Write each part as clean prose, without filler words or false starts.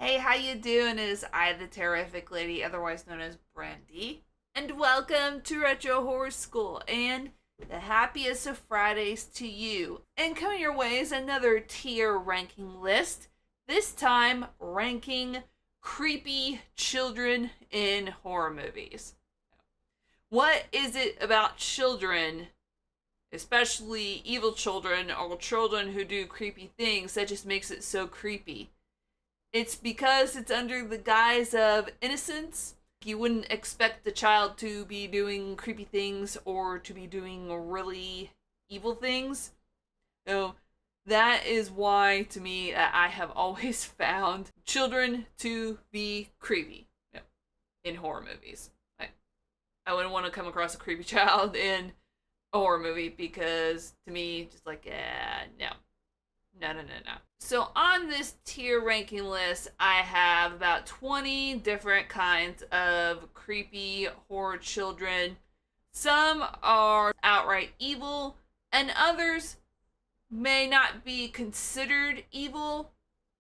Hey, how you doing? It is I, the Terrorific Lady, otherwise known as Brandy, and welcome to Retro Horror School and the happiest of Fridays to you. And coming your way is another tier ranking list. This time, ranking creepy children in horror movies. What is it about children, especially evil children or children who do creepy things, that just makes it so creepy? It's because it's under the guise of innocence. You wouldn't expect the child to be doing creepy things or to be doing really evil things. So that is why, to me, I have always found children to be creepy in horror movies. I wouldn't want to come across a creepy child in a horror movie because, to me, just like, no. No. So on this tier ranking list, I have about 20 different kinds of creepy horror children. Some are outright evil, and others may not be considered evil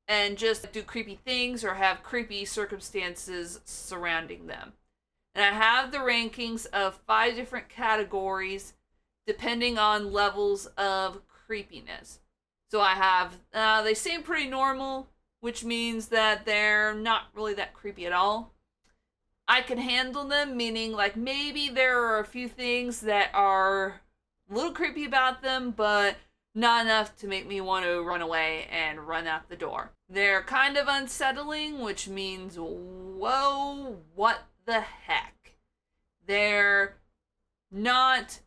and just do creepy things or have creepy circumstances surrounding them. And I have the rankings of 5 different categories depending on levels of creepiness. So I have, they seem pretty normal, which means that they're not really that creepy at all. I can handle them, meaning like maybe there are a few things that are a little creepy about them, but not enough to make me want to run away and run out the door. They're kind of unsettling, which means, whoa, what the heck? They're not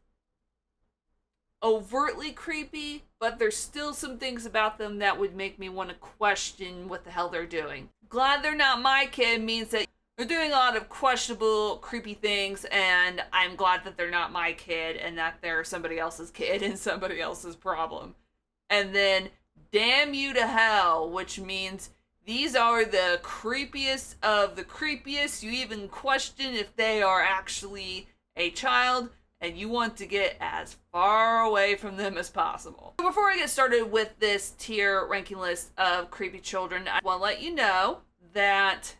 overtly creepy, but there's still some things about them that would make me want to question what the hell they're doing. Glad they're not my kid means that they're doing a lot of questionable, creepy things, and I'm glad that they're not my kid and that they're somebody else's kid and somebody else's problem. And then, damn you to hell, which means these are the creepiest of the creepiest. You even question if they are actually a child, and you want to get as far away from them as possible. Before I get started with this tier ranking list of creepy children, I want to let you know that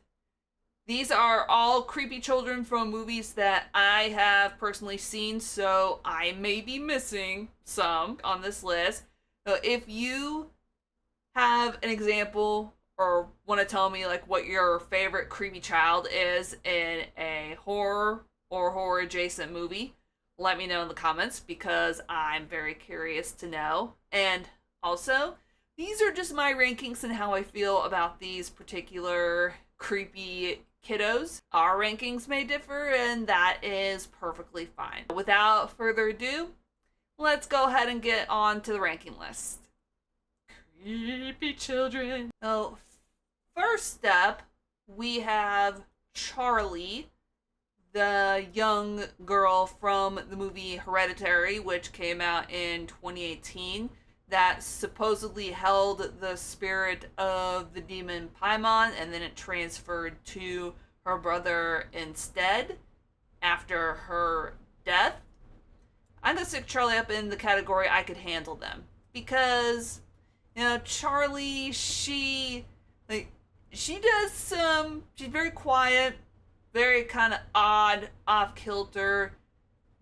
these are all creepy children from movies that I have personally seen, so I may be missing some on this list. So if you have an example or want to tell me like what your favorite creepy child is in a horror or horror adjacent movie, let me know in the comments because I'm very curious to know. And also, these are just my rankings and how I feel about these particular creepy kiddos. Our rankings may differ, and that is perfectly fine. Without further ado, let's go ahead and get on to the ranking list. Creepy children. So, first up, we have Charlie, the young girl from the movie Hereditary, which came out in 2018, that supposedly held the spirit of the demon Paimon, and then it transferred to her brother instead after her death. I'm gonna stick Charlie up in the category I could handle them. Because, Charlie, she does she's very quiet, very kind of odd, off kilter,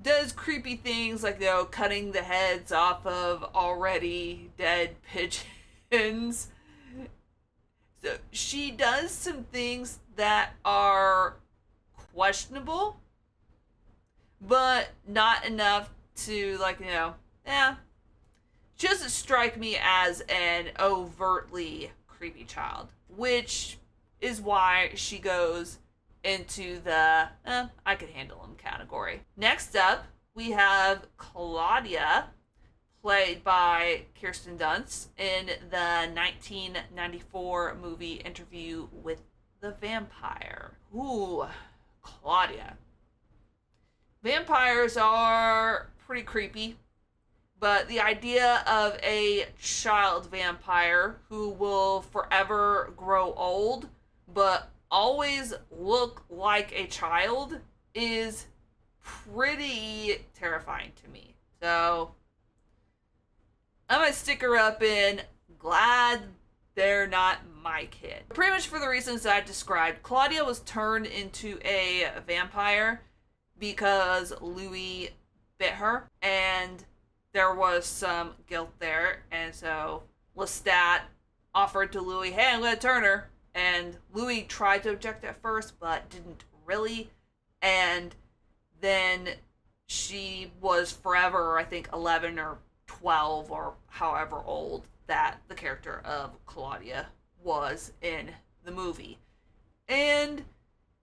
does creepy things like, cutting the heads off of already dead pigeons. So she does some things that are questionable, but not enough to, she doesn't strike me as an overtly creepy child, which is why she goes into the I could handle him category. Next up, we have Claudia, played by Kirsten Dunst in the 1994 movie Interview with the Vampire. Ooh, Claudia. Vampires are pretty creepy, but the idea of a child vampire who will forever grow old, but always look like a child is pretty terrifying to me. So I'm gonna stick her up in glad they're not my kid. Pretty much for the reasons that I described. Claudia was turned into a vampire because Louis bit her, and there was some guilt there, and so Lestat offered to Louis, hey, I'm gonna turn her, and Louis tried to object at first, but didn't really, and then she was forever, I think, 11 or 12 or however old that the character of Claudia was in the movie. And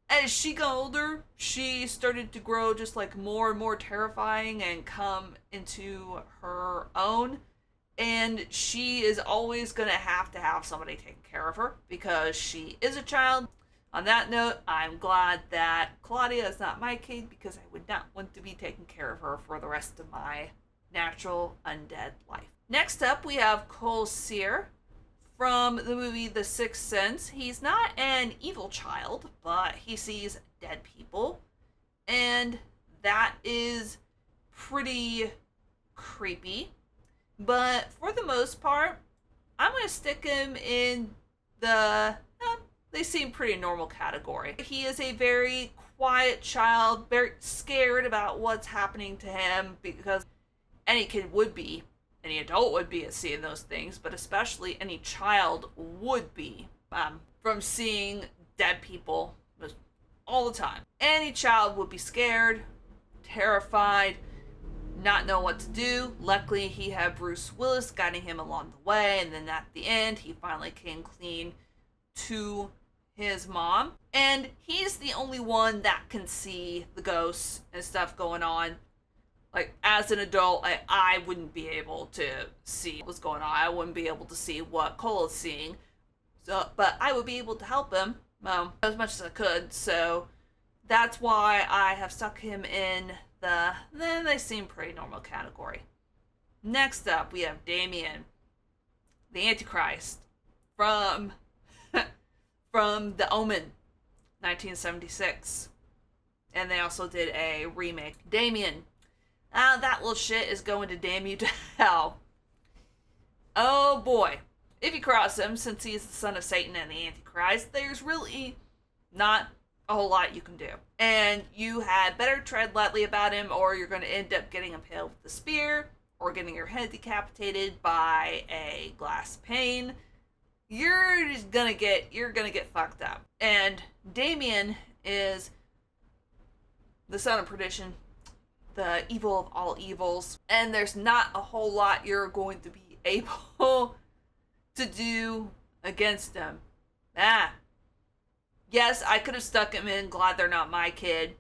as she got older, she started to grow just like more and more terrifying and come into her own. And she is always going to have somebody taking care of her because she is a child. On that note, I'm glad that Claudia is not my kid because I would not want to be taking care of her for the rest of my natural undead life. Next up, we have Cole Sear from the movie The Sixth Sense. He's not an evil child, but he sees dead people, and that is pretty creepy. But for the most part, I'm going to stick him in the they seem pretty normal category. He is a very quiet child, very scared about what's happening to him, because any kid would be, any adult would be at seeing those things, but especially any child would be from seeing dead people all the time. Any child would be scared, terrified, not know what to do. Luckily, he had Bruce Willis guiding him along the way, and then at the end, he finally came clean to his mom. And he's the only one that can see the ghosts and stuff going on. Like, as an adult, I wouldn't be able to see what's going on. I wouldn't be able to see what Cole is seeing. So, but I would be able to help him as much as I could. So that's why I have stuck him in then they seem pretty normal category. Next up, we have Damien, the Antichrist, from The Omen, 1976. And they also did a remake. Damien. That little shit is going to damn you to hell. Oh boy. If you cross him, since he's the son of Satan and the Antichrist, there's really not a whole lot you can do. And you had better tread lightly about him, or you're going to end up getting impaled with a spear, or getting your head decapitated by a glass pane. You're gonna get fucked up. And Damien is the son of perdition, the evil of all evils, and there's not a whole lot you're going to be able to do against him. Yes, I could have stuck him in Glad They're Not My Kid.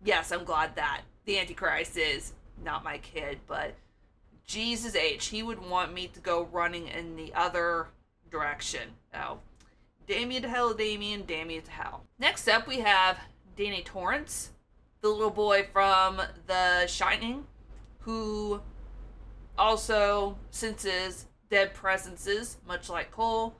Yes, I'm glad that the Antichrist is not my kid, but Jesus H, he would want me to go running in the other direction. Oh, Damien to hell, Damien to hell. Next up, we have Danny Torrance, the little boy from The Shining, who also senses dead presences, much like Cole,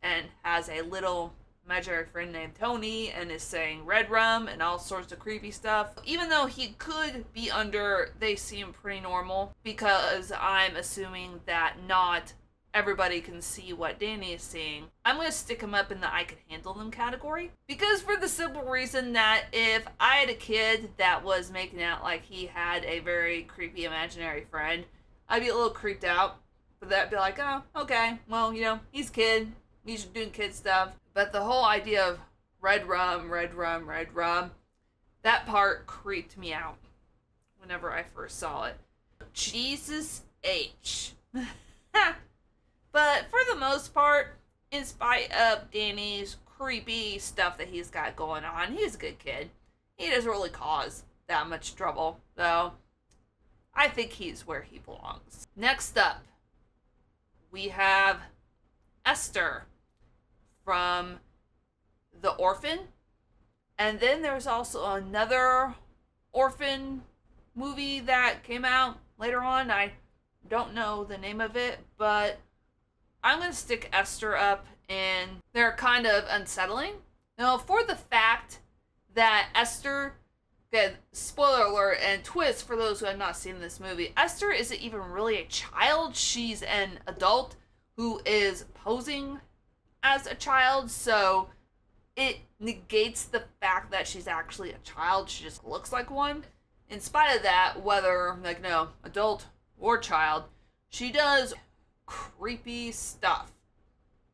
and has a little imaginary friend named Tony, and is saying red rum and all sorts of creepy stuff. Even though he could be under, they seem pretty normal, because I'm assuming that not everybody can see what Danny is seeing. I'm going to stick him up in the I could handle them category, because for the simple reason that if I had a kid that was making out like he had a very creepy imaginary friend, I'd be a little creeped out. But that'd be like, oh, okay, well, he's a kid, he's doing kid stuff. But the whole idea of red rum, that part creeped me out whenever I first saw it. Jesus H. But for the most part, in spite of Danny's creepy stuff that he's got going on, he's a good kid. He doesn't really cause that much trouble, so I think he's where he belongs. Next up, we have Esther from The Orphan. And then there's also another orphan movie that came out later on. I don't know the name of it, but I'm going to stick Esther up in. They're kind of unsettling. Now, for the fact that Esther, spoiler alert and twist for those who have not seen this movie, Esther isn't even really a child. She's an adult who is posing as a child, so it negates the fact that she's actually a child. She just looks like one. In spite of that, whether, like, no, adult or child, she does creepy stuff.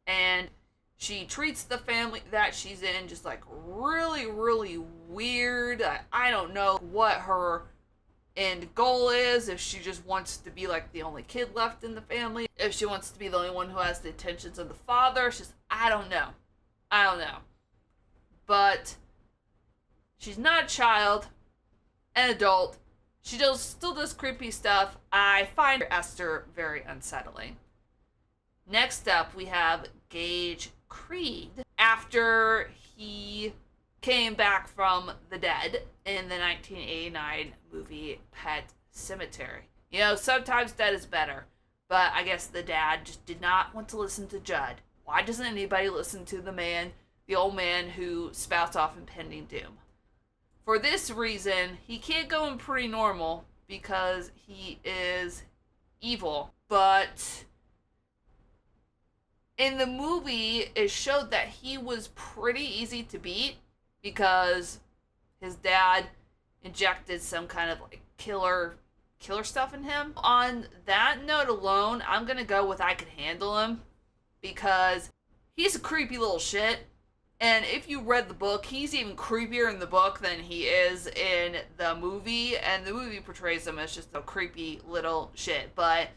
And she treats the family that she's in just like really, really weird. I don't know what her end goal is. If she just wants to be like the only kid left in the family. If she wants to be the only one who has the attentions of the father. It's just, I don't know. But she's not a child, an adult. She still does creepy stuff. I find Esther very unsettling. Next up, we have Gage Creed. After he came back from the dead in the 1989 movie Pet Sematary. You know, sometimes dead is better, but I guess the dad just did not want to listen to Judd. Why doesn't anybody listen to the old man who spouts off impending doom? For this reason, he can't go in pretty normal because he is evil. But in the movie, it showed that he was pretty easy to beat because his dad injected some kind of like killer stuff in him. On that note alone, I'm gonna go with I Could Handle Him because he's a creepy little shit. And if you read the book, he's even creepier in the book than he is in the movie. And the movie portrays him as just a creepy little shit. But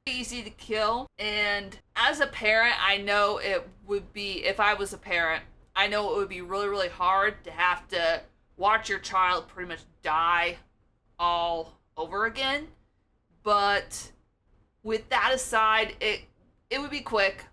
easy to kill. And as a parent, I know it would be, if I was a parent, I know it would be really, really hard to have to watch your child pretty much die all over again. But with that aside, it would be quick.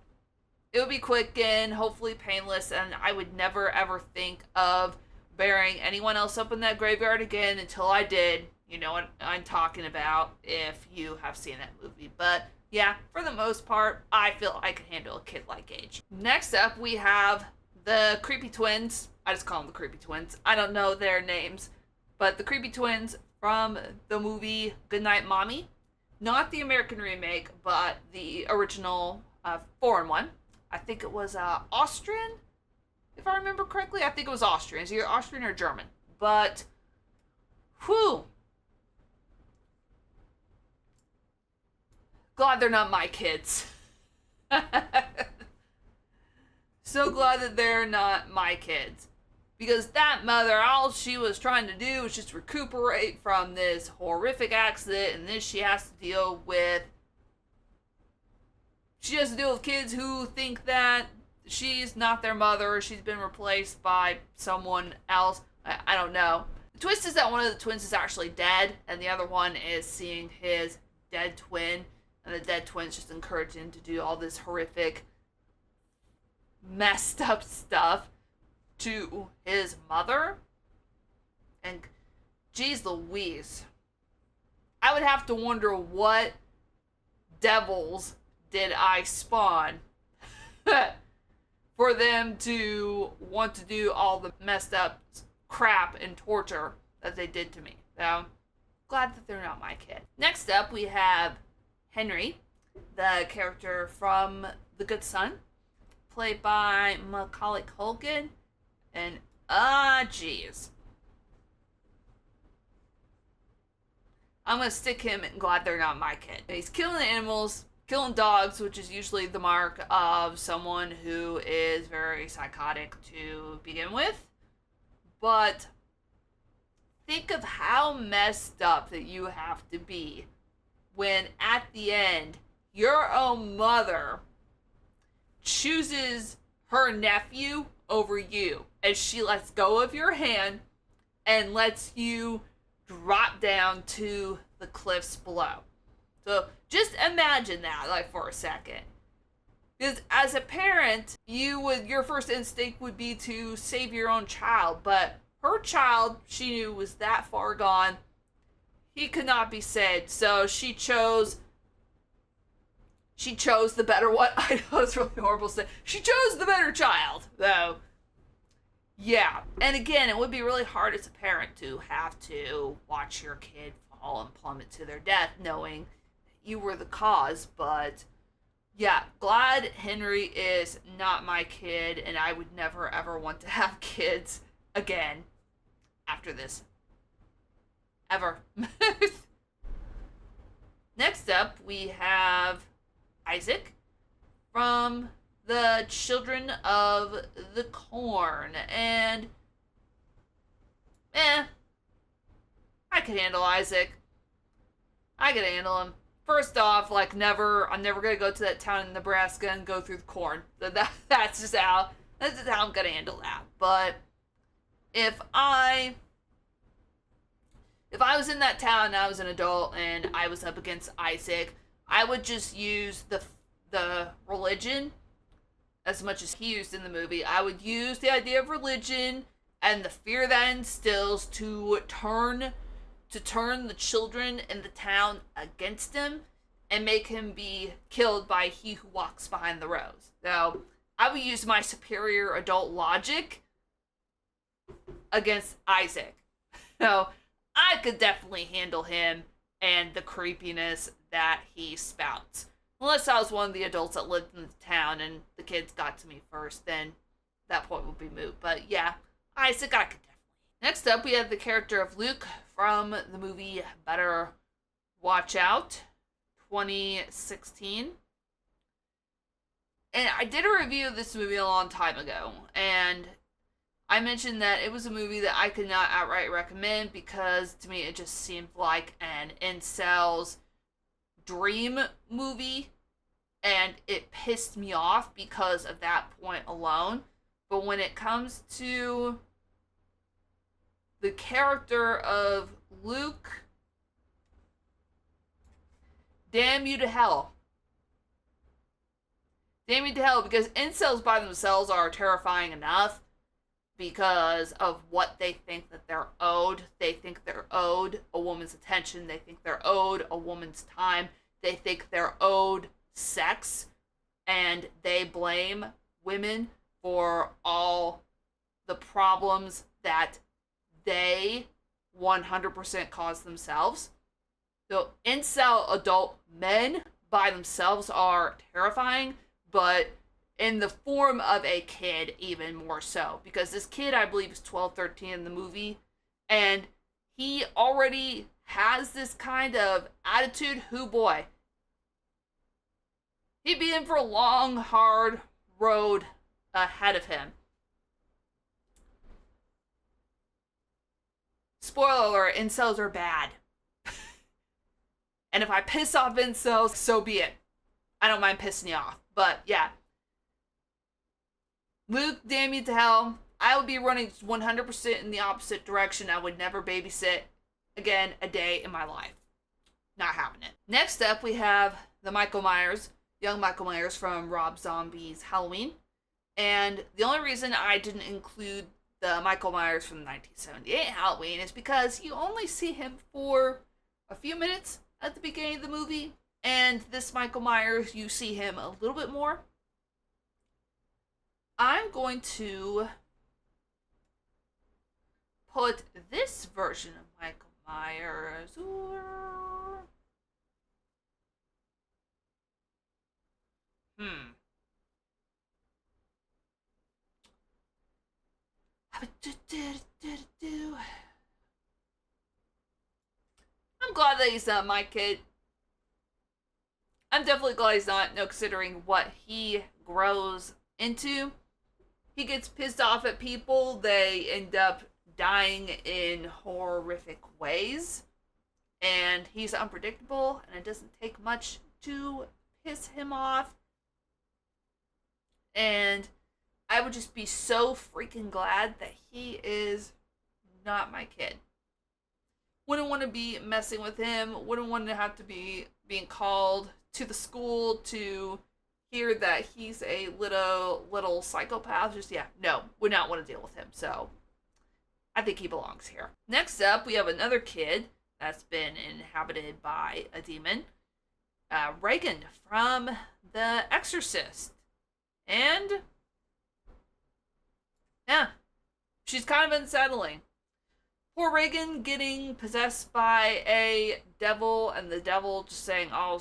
It would be quick and hopefully painless, and I would never ever think of burying anyone else up in that graveyard again until I did. You know what I'm talking about if you have seen that movie. But yeah, for the most part, I feel I could handle a kid like Gage. Next up, we have the Creepy Twins. I just call them the Creepy Twins. I don't know their names, but the Creepy Twins from the movie Goodnight Mommy. Not the American remake, but the original foreign one. I think it was Austrian, if I remember correctly. I think it was Austrian. It's either Austrian or German. But, whew. Glad they're not my kids. So glad that they're not my kids. Because that mother, all she was trying to do was just recuperate from this horrific accident, and then she has to deal with kids who think that she's not their mother, or she's been replaced by someone else. I don't know. The twist is that one of the twins is actually dead, and the other one is seeing his dead twin, and the dead twin's just encouraging him to do all this horrific, messed up stuff to his mother. And geez Louise, I would have to wonder what devils did I spawn for them to want to do all the messed up crap and torture that they did to me. So, glad that they're not my kid. Next up, we have Henry, the character from The Good Son, played by Macaulay Culkin. And, jeez. I'm gonna stick him in glad they're not my kid. He's killing animals, killing dogs, which is usually the mark of someone who is very psychotic to begin with. But think of how messed up that you have to be when at the end your own mother chooses her nephew over you as she lets go of your hand and lets you drop down to the cliffs below. So just imagine that, like, for a second. Because as a parent, your first instinct would be to save your own child, but her child, she knew, was that far gone. He could not be saved, so she chose the better one. I know it's really horrible to say. She chose the better child, though. Yeah, and again, it would be really hard as a parent to have to watch your kid fall and plummet to their death, knowing you were the cause, but Yeah, glad Henry is not my kid, and I would never ever want to have kids again after this. Ever. Next up, we have Isaac from the Children of the Corn. And, I could handle Isaac. I could handle him. First off, like, I'm never gonna go to that town in Nebraska and go through the corn. That's just how I'm gonna handle that. But if I if I was in that town and I was an adult and I was up against Isaac, I would just use the religion as much as he used in the movie. I would use the idea of religion and the fear that instills to turn the children in the town against him and make him be killed by he who walks behind the rose. So I would use my superior adult logic against Isaac. So I could definitely handle him and the creepiness that he spouts. Unless I was one of the adults that lived in the town and the kids got to me first, then that point would be moot. But yeah, Isaac, I could definitely. Next up, we have the character of Luke from the movie Better Watch Out, 2016. And I did a review of this movie a long time ago, and I mentioned that it was a movie that I could not outright recommend because to me it just seemed like an incel's dream movie, and it pissed me off because of that point alone. But when it comes to the character of Luke, damn you to hell. Damn you to hell, because incels by themselves are terrifying enough because of what they think that they're owed. They think they're owed a woman's attention. They think they're owed a woman's time. They think they're owed sex. And they blame women for all the problems that they 100% cause themselves. So incel adult men by themselves are terrifying, but in the form of a kid even more so, because this kid I believe is 12, 13 in the movie, and he already has this kind of attitude. Who boy, he'd be in for a long hard road ahead of him. Spoiler alert, incels are bad. And if I piss off incels, so be it. I don't mind pissing you off. But yeah, Luke, damn you to hell. I would be running 100% in the opposite direction. I would never babysit again a day in my life. Not having it. Next up, we have the Michael Myers, young Michael Myers from Rob Zombie's Halloween. And the only reason I didn't include the Michael Myers from the 1978 Halloween is because you only see him for a few minutes at the beginning of the movie. And this Michael Myers, you see him a little bit more. I'm going to put this version of Michael Myers. I'm glad that he's not my kid. I'm definitely glad he's not, no, considering what he grows into. He gets pissed off at people. They end up dying in horrific ways. And he's unpredictable, and it doesn't take much to piss him off. And I would just be so freaking glad that he is not my kid. Wouldn't want to be messing with him. Wouldn't want to have to be being called to the school to hear that he's a little psychopath. Just, yeah, no, would not want to deal with him. So I think he belongs here. Next up, we have another kid that's been inhabited by a demon. Reagan from The Exorcist. And yeah, she's kind of unsettling. Poor Reagan getting possessed by a devil, and the devil just saying, oh,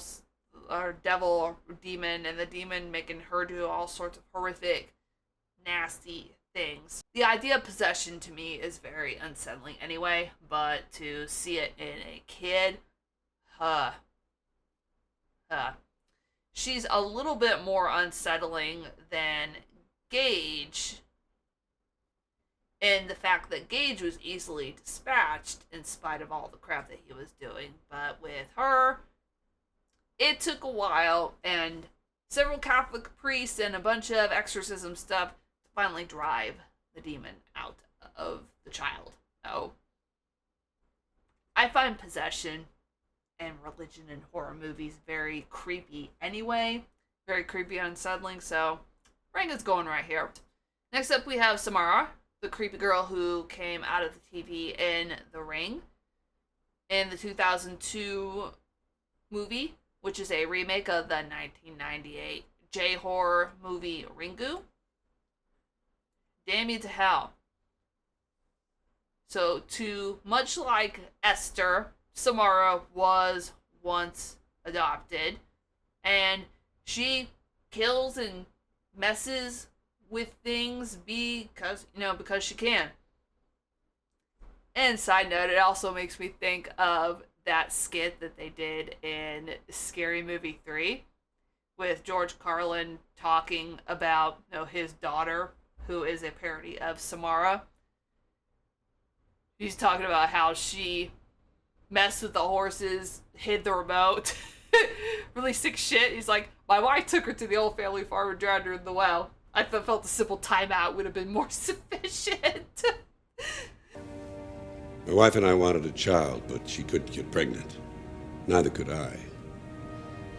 or devil or demon, and the demon making her do all sorts of horrific, nasty things. The idea of possession to me is very unsettling anyway, but to see it in a kid, huh. She's a little bit more unsettling than Gage, in the fact that Gage was easily dispatched in spite of all the crap that he was doing. But with her, it took a while and several Catholic priests and a bunch of exorcism stuff to finally drive the demon out of the child. Oh, I find possession and religion in horror movies very creepy anyway. Very creepy and unsettling, so Ring is going right here. Next up we have Samara, the creepy girl who came out of the TV in The Ring, in the 2002 movie, which is a remake of the 1998 J-horror movie Ringu. Damn you to hell. So, much like Esther, Samara was once adopted, and she kills and messes with things because she can. And side note, it also makes me think of that skit that they did in Scary Movie 3 with George Carlin talking about his daughter, who is a parody of Samara. He's talking about how she messed with the horses, hid the remote. Really sick shit. He's like, my wife took her to the old family farm and drowned her in the well. I felt a simple timeout would have been more sufficient. My wife and I wanted a child, but she couldn't get pregnant. Neither could I.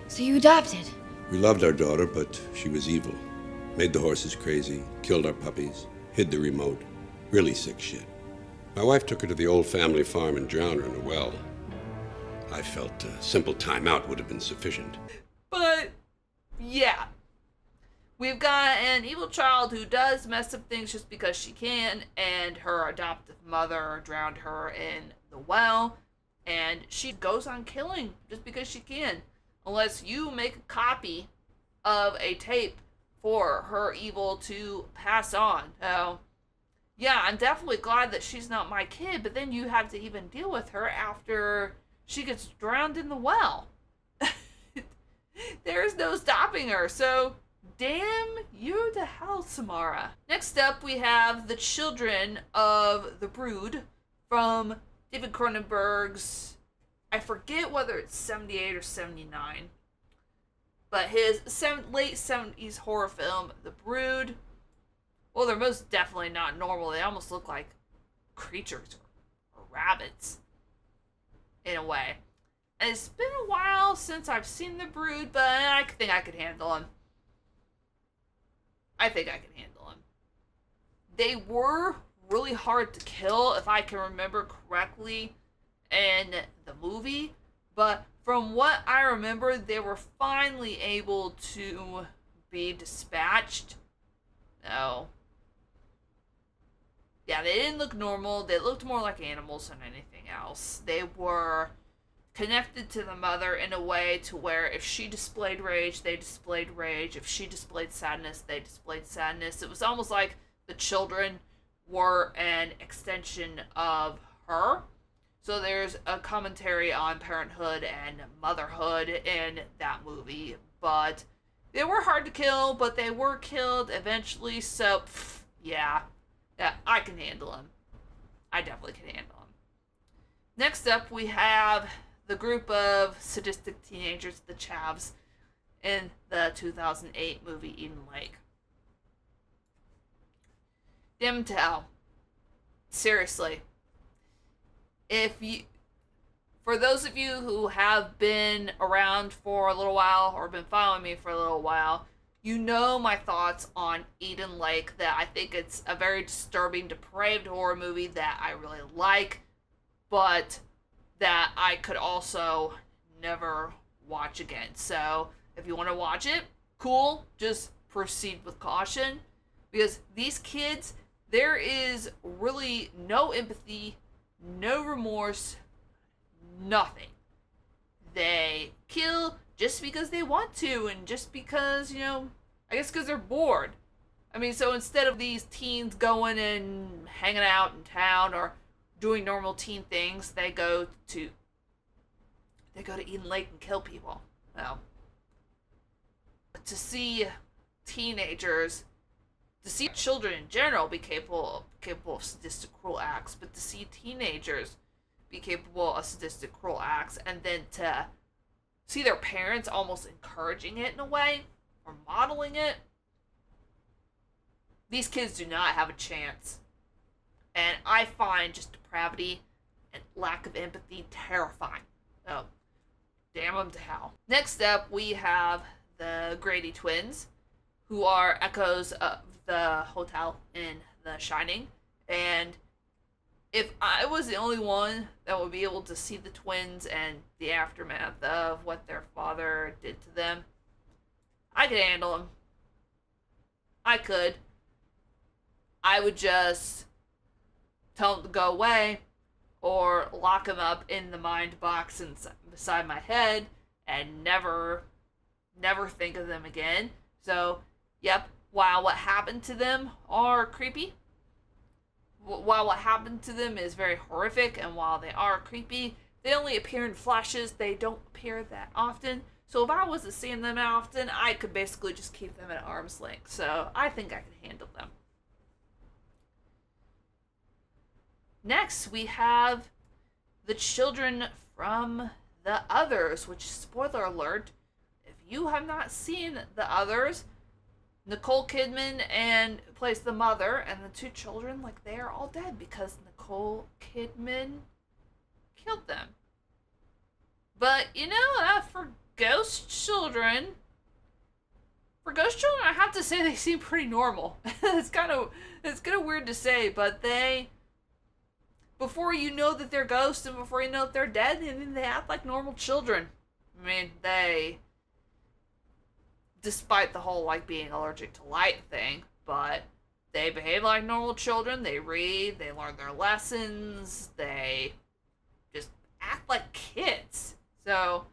So you adopted? We loved our daughter, but she was evil. Made the horses crazy, killed our puppies, hid the remote. Really sick shit. My wife took her to the old family farm and drowned her in a well. I felt a simple timeout would have been sufficient. But, yeah. We've got an evil child who does mess up things just because she can, and her adoptive mother drowned her in the well, and she goes on killing just because she can. Unless you make a copy of a tape for her evil to pass on. So, yeah, I'm definitely glad that she's not my kid, but then you have to even deal with her after she gets drowned in the well. There's no stopping her, so damn you to hell, Samara. Next up, we have The Children of the Brood from David Cronenberg's, I forget whether it's 78 or 79, but his late 70s horror film, The Brood. Well, they're most definitely not normal. They almost look like creatures or rabbits in a way. And it's been a while since I've seen The Brood, but I think I could handle them. They were really hard to kill, if I can remember correctly, in the movie. But from what I remember, they were finally able to be dispatched. No. Yeah, they didn't look normal. They looked more like animals than anything else. They were connected to the mother in a way to where if she displayed rage, they displayed rage. If she displayed sadness, they displayed sadness. It was almost like the children were an extension of her. So there's a commentary on parenthood and motherhood in that movie. But they were hard to kill, but they were killed eventually. So, yeah, I can handle them. I definitely can handle them. Next up, we have the group of sadistic teenagers, the Chavs, in the 2008 movie Eden Lake. Damn to hell. Seriously. For those of you who have been around for a little while or been following me for a little while, you know my thoughts on Eden Lake, that I think it's a very disturbing, depraved horror movie that I really like, but that I could also never watch again. So if you want to watch it, cool, just proceed with caution, because these kids, there is really no empathy, no remorse, nothing. They kill just because they want to, and just because, I guess because they're bored. I mean, so instead of these teens going and hanging out in town or doing normal teen things, they go to Eden Lake and kill people. Well, to see teenagers, to see children in general be capable of sadistic, cruel acts, but to see teenagers be capable of sadistic, cruel acts, and then to see their parents almost encouraging it in a way, or modeling it, these kids do not have a chance. And I find just depravity and lack of empathy terrifying. Oh, damn them to hell. Next up, we have the Grady twins, who are echoes of the hotel in The Shining. And if I was the only one that would be able to see the twins and the aftermath of what their father did to them, I could handle them. I could. I would just tell them to go away, or lock them up in the mind box beside my head and never think of them again. So, yep, while what happened to them are creepy, while what happened to them is very horrific, and while they are creepy, they only appear in flashes. They don't appear that often. So if I wasn't seeing them often, I could basically just keep them at arm's length. So I think I could handle them. Next, we have the children from The Others, which, spoiler alert, if you have not seen The Others, Nicole Kidman plays the mother, and the two children, like, they are all dead because Nicole Kidman killed them. But, for ghost children, I have to say they seem pretty normal. It's kind of weird to say, but before you know that they're ghosts and before you know that they're dead, they act like normal children. I mean, despite the whole, being allergic to light thing, but they behave like normal children. They read, they learn their lessons, they just act like kids. So,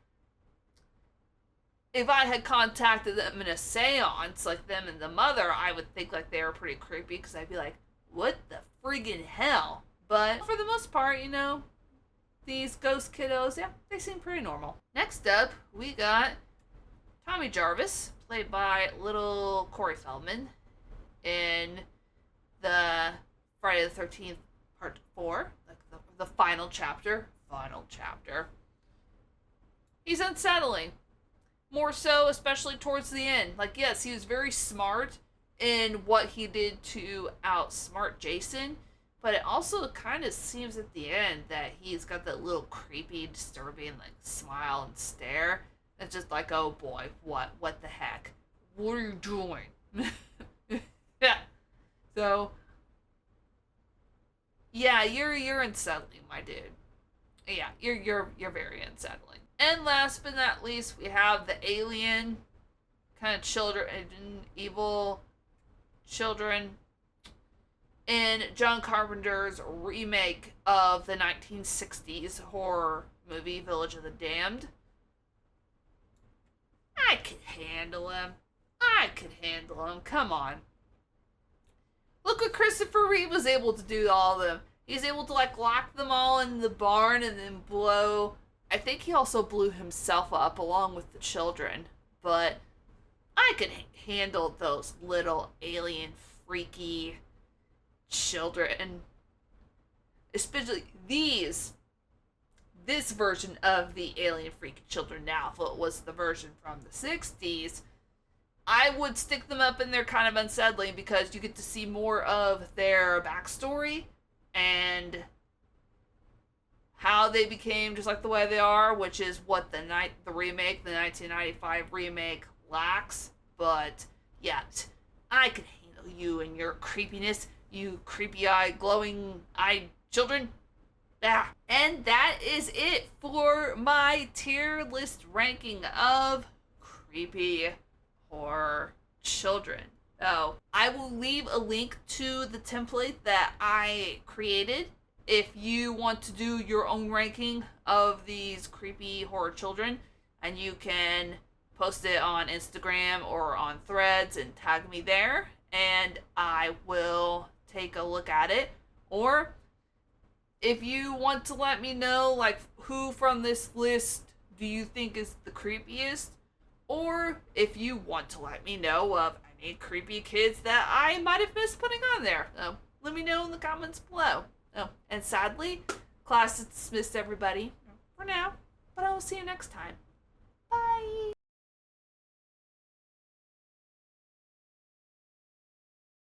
if I had contacted them in a seance, like them and the mother, I would think, they were pretty creepy, because I'd be like, what the friggin' hell? But for the most part, these ghost kiddos, yeah, they seem pretty normal. Next up, we got Tommy Jarvis, played by little Corey Feldman, in the Friday the 13th Part 4, the final chapter. He's unsettling. More so, especially towards the end. Yes, he was very smart in what he did to outsmart Jason, but it also kind of seems at the end that he's got that little creepy, disturbing, smile and stare. It's just oh boy, what the heck? What are you doing? Yeah. So, yeah, you're unsettling, my dude. Yeah, you're very unsettling. And last but not least, we have the alien kind of children, evil children, in John Carpenter's remake of the 1960s horror movie Village of the Damned. I could handle him. Come on. Look what Christopher Reeve was able to do to all of them. He's able to lock them all in the barn and then blow. I think he also blew himself up along with the children. But I could handle those little alien freaky children, especially this version of the alien freaky children. Now, if it was the version from the 60s, I would stick them up in there kind of unsettling, because you get to see more of their backstory and how they became just like the way they are, which is what the 1995 remake lacks. But yeah, I could handle you and your creepiness, you creepy-eyed, glowing-eyed children. Yeah. And that is it for my tier list ranking of creepy horror children. So, I will leave a link to the template that I created If you want to do your own ranking of these creepy horror children, and you can post it on Instagram or on Threads and tag me there, and I will take a look at it. Or if you want to let me know, like, who from this list do you think is the creepiest, or if you want to let me know of any creepy kids that I might have missed putting on there, let me know in the comments below. And sadly, class is dismissed, everybody, for now, but I will see you next time. Bye!